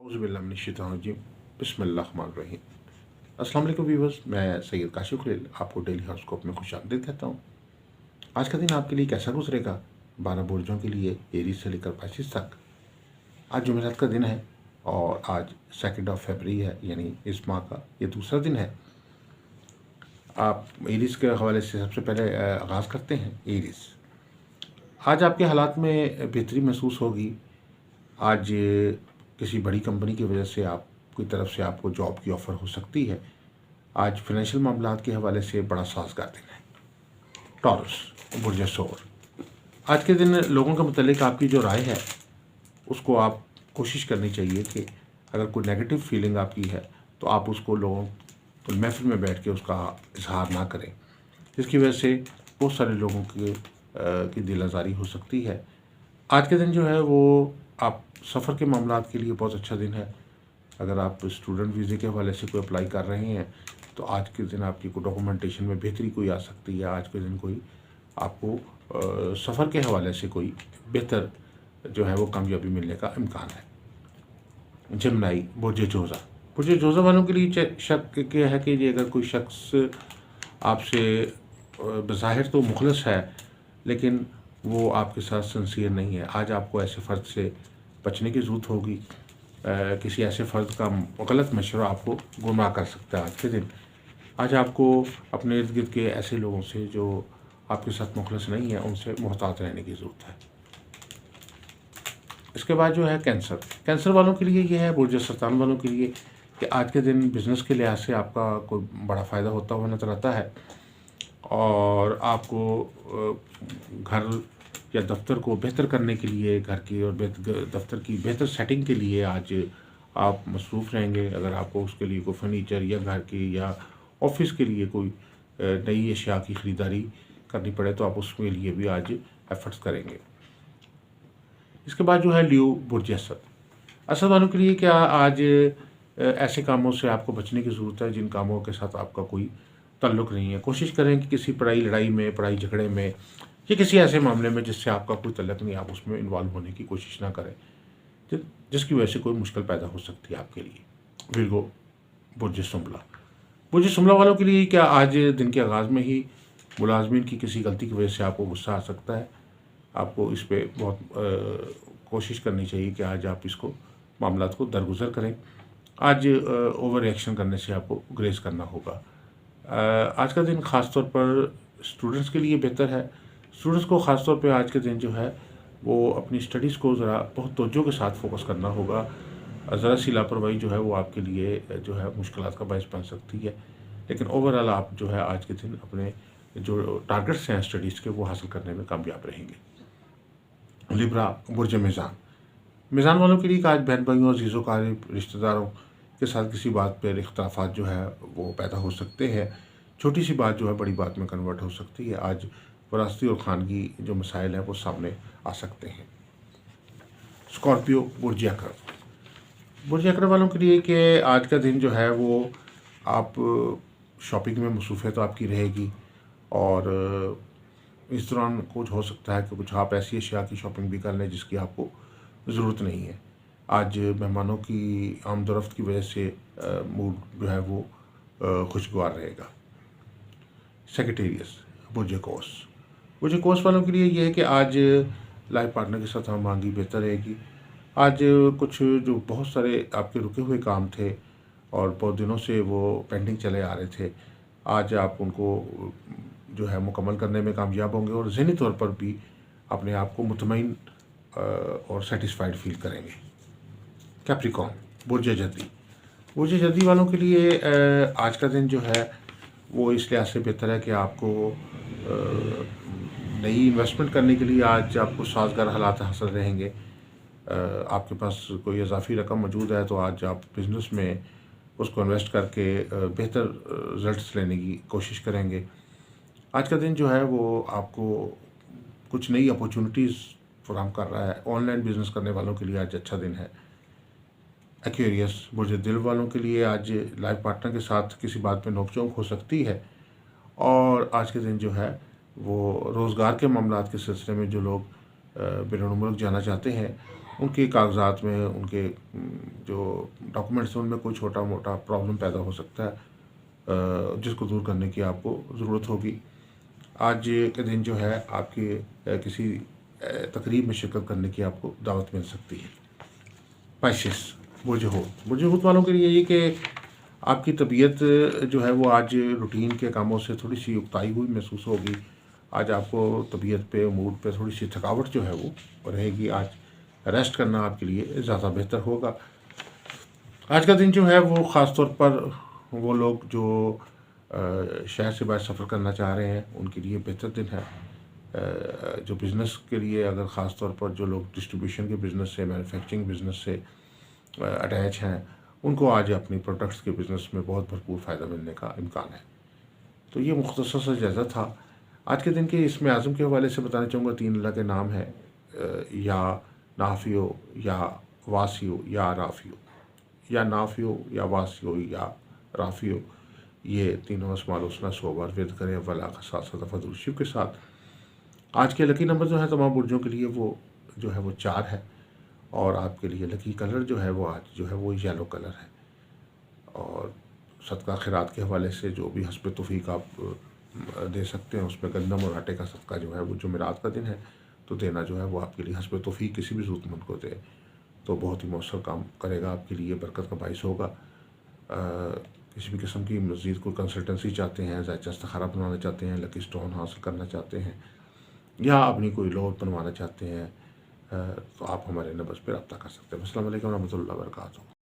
औज़ुबिल्लाहिमिनश्शैतानिर्रजीम बिस्मिल्लाहिर्रहमानिर्रहीम। अस्सलाम वालेकुम व्यूअर्स, मैं सैयद काशिफ खलील आपको डेली हॉरोस्कोप में खुशामदीद कहता हूँ। आज का दिन आपके लिए कैसा गुजरेगा? 12 बुर्जों के लिए एरीज से लेकर पाइसिस तक। आज जुमेरात का दिन है और आज 2 फरवरी है, यानी इस माह का ये दूसरा दिन है। आप एरीज के हवाले से सबसे पहले आगाज़ करते हैं। एरीज, आज आपके हालात में बेहतरी महसूस होगी। आज किसी बड़ी कंपनी की वजह से आपकी तरफ से आपको जॉब की ऑफ़र हो सकती है। आज फाइनेंशियल मामलात के हवाले से बड़ा साजगार दिन है। टॉरस, बुर्ज सोर, आज के दिन लोगों के मुतालिक आपकी जो राय है उसको आप कोशिश करनी चाहिए कि अगर कोई नेगेटिव फीलिंग आपकी है तो आप उसको लोगों तो महफिल में बैठ के उसका इजहार ना करें, जिसकी वजह से बहुत सारे लोगों की दिल आज़ारी हो सकती है। आज के दिन जो है वो आप सफ़र के मामलात के लिए बहुत अच्छा दिन है। अगर आप स्टूडेंट वीज़े के हवाले से कोई अप्लाई कर रहे हैं तो आज के दिन आपकी कोई डॉक्यूमेंटेशन में बेहतरी कोई आ सकती है। आज के दिन कोई आपको सफ़र के हवाले से कोई बेहतर जो है वो कामयाबी मिलने का इम्कान है। जमनाई, बुर्ज जोज़ा, बुर्ज जोज़ा वालों के लिए शक क्या है कि ये अगर कोई शख्स आपसे बज़ाहिर तो मुखलस है लेकिन वो आपके साथ सिंसियर नहीं है। आज आपको ऐसे फ़र्द से बचने की ज़रूरत होगी। किसी ऐसे फ़र्द का गलत मशवरा आपको गुमराह कर सकता है। आज के दिन आज आपको अपने इर्द गिर्द के ऐसे लोगों से जो आपके साथ मुखलस नहीं है उनसे मोहतात रहने की ज़रूरत है। इसके बाद जो है कैंसर, कैंसर वालों के लिए ये है, बुर्ज सरतान वालों के लिए, कि आज के दिन बिज़नेस के लिहाज से आपका कोई बड़ा फ़ायदा होता हुआ नज़र आता है और आपको घर या दफ्तर को बेहतर करने के लिए, घर की और दफ्तर की बेहतर सेटिंग के लिए आज आप मसरूफ़ रहेंगे। अगर आपको उसके लिए कोई फर्नीचर या घर की या ऑफिस के लिए कोई नई अशिया की ख़रीदारी करनी पड़े तो आप उसके लिए भी आज एफ़र्ट्स करेंगे। इसके बाद जो है लियो, बुर्ज असद, असद वालों के लिए क्या आज ऐसे कामों से आपको बचने की ज़रूरत है जिन कामों के साथ आपका कोई ताल्लुक़ नहीं है। कोशिश करें कि किसी पढ़ाई लड़ाई में, पढ़ाई झगड़े में या किसी ऐसे मामले में जिससे आपका कोई ताल्लुक़ नहीं, आप उसमें इन्वॉल्व होने की कोशिश ना करें जिसकी वजह से कोई मुश्किल पैदा हो सकती है आपके लिए। विर्गो, बुर्ज सुंबला, बुर्ज सुंबला वालों के लिए क्या आज दिन के आगाज़ में ही मुलाजमीन की किसी गलती की वजह से आपको गुस्सा आ सकता है। आपको इस पे बहुत कोशिश करनी चाहिए कि आज आप इसको मामलात को दरगुजर करें। आज ओवर रिएक्शन करने से आपको ग्रेस करना होगा। आज का दिन ख़ास तौर पर स्टूडेंट्स के लिए बेहतर है। स्टूडेंट्स को ख़ास तौर पे आज के दिन जो है वो अपनी स्टडीज़ को ज़रा बहुत तवज्जो के साथ फोकस करना होगा। ज़रा सी लापरवाही जो है वो आपके लिए जो है मुश्किलात का बायस बन सकती है, लेकिन ओवरऑल आप जो है आज के दिन अपने जो टारगेट्स हैं स्टडीज़ के वो हासिल करने में कामयाब रहेंगे। लिब्रा, बुर्ज मीज़ान, मीज़ान वालों के लिए आज बहन भाइयों और अज़ीज़ों क़रीब रिश्तेदारों के साथ किसी बात पर इख्तिलाफ़ात जो है वो पैदा हो सकते हैं। छोटी सी बात जो है बड़ी बात में कन्वर्ट हो सकती है। आज वरासती और ख़ानगी जो मसाइल हैं वो सामने आ सकते हैं। स्कॉर्पियो, बुर्ज अक़रब, बुर्ज अक़रब वालों के लिए कि आज का दिन जो है वो आप शॉपिंग में मसरूफ़ियत आपकी रहेगी और इस दौरान कुछ हो सकता है कि कुछ आप ऐसी अशिया की शॉपिंग भी कर लें जिसकी आपको ज़रूरत नहीं है। आज मेहमानों की आमदोरफ़्त की वजह से मूड जो है वो खुशगवार रहेगा। सेक्रेटेरियस, बुर्ज कौस, बुर्ज कौस वालों के लिए ये है कि आज लाइफ पार्टनर के साथ हमआहंगी बेहतर रहेगी। आज कुछ जो बहुत सारे आपके रुके हुए काम थे और बहुत दिनों से वो पेंडिंग चले आ रहे थे, आज आप उनको जो है मुकम्मल करने में कामयाब होंगे और ज़हनी तौर पर भी अपने आप को मुतमईन और सेटिस्फाइड फील करेंगे। कैप्रिकॉर्न, बुर्ज जदी, बुर्ज जदी वालों के लिए आज का दिन जो है वो इस लिहाज से बेहतर है कि आपको नई इन्वेस्टमेंट करने के लिए आज आपको साजगार हालात हासिल रहेंगे। आपके पास कोई इजाफी रकम मौजूद है तो आज आप बिज़नेस में उसको इन्वेस्ट करके बेहतर रिजल्ट्स लेने की कोशिश करेंगे। आज का दिन जो है वो आपको कुछ नई अपॉर्चुनिटीज़ फराहम कर रहा है। ऑनलाइन बिज़नेस करने वालों के लिए आज अच्छा दिन है। एक्वेरियस, बुर्ज दिल वालों के लिए आज लाइफ पार्टनर के साथ किसी बात पे नोक-झोंक हो सकती है और आज के दिन जो है वो रोज़गार के मामलात के सिलसिले में जो लोग बैरून मुल्क जाना चाहते हैं उनके कागजात में, उनके जो डॉक्यूमेंट्स हैं उनमें कोई छोटा मोटा प्रॉब्लम पैदा हो सकता है, जिसको दूर करने की आपको ज़रूरत होगी। आज के दिन जो है आपकी किसी तकरीब में शिरकत करने की आपको दावत मिल सकती है। पाइसेस, बुर्ज हूत वालों के लिए ये कि आपकी तबीयत जो है वो आज रूटीन के कामों से थोड़ी सी उकताई हुई महसूस होगी। आज आपको तबीयत पे, मूड पे थोड़ी सी थकावट जो है वो रहेगी। आज रेस्ट करना आपके लिए ज़्यादा बेहतर होगा। आज का दिन जो है वो ख़ास तौर पर वो लोग जो शहर से बाहर सफ़र करना चाह रहे हैं उनके लिए बेहतर दिन है। जो बिज़नेस के लिए अगर ख़ास तौर पर जो लोग डिस्ट्रीब्यूशन के बिज़नेस से, मैन्युफैक्चरिंग बिज़नेस से अटैच हैं, उनको आज अपनी प्रोडक्ट्स के बिज़नेस में बहुत भरपूर फ़ायदा मिलने का इम्कान है। तो ये मुख्तसर सा जायज़ा था। आज के दिन के इसमें आज़म के हवाले से बताना चाहूँगा 3 अल्लाह के नाम हैं, या नाफ़ियो, या वासियो, या राफ़ियो। या नाफ़ियो, या वासियो, या राफ़ियो, ये तीनों अस्माउल हुस्ना 100 बार विर्द करें अव्वल आखिर 7 दफ़ा दुरूद शरीफ के साथ। आज के लकी नंबर जो है तमाम बुर्जों के लिए वो जो है वो 4 है, और आपके लिए लकी कलर जो है वो आज जो है वो येलो कलर है। और सदका खैरात के हवाले से जो भी हस्ब तौफीक आप दे सकते हैं, उसमें गंदम और आटे का सदका जो है वो जुमेरात का दिन है तो देना जो है वो आपके लिए हस्ब तौफीक किसी भी ज़रूरतमंद को दे तो बहुत ही मौसर काम करेगा, आपके लिए बरकत का बाइस होगा। किसी भी किस्म की मज़ीद कोई कंसल्टेंसी चाहते हैं, ज़ायचा इस्तिखारा बनवाना चाहते हैं, लकी स्टोन हासिल करना चाहते हैं, या अपनी कोई लोन बनवाना चाहते हैं, तो आप हमारे नंबर पर रब्ता कर सकते हैं। अस्सलाम वालेकुम रहमतुल्लाहि व बरकातहू।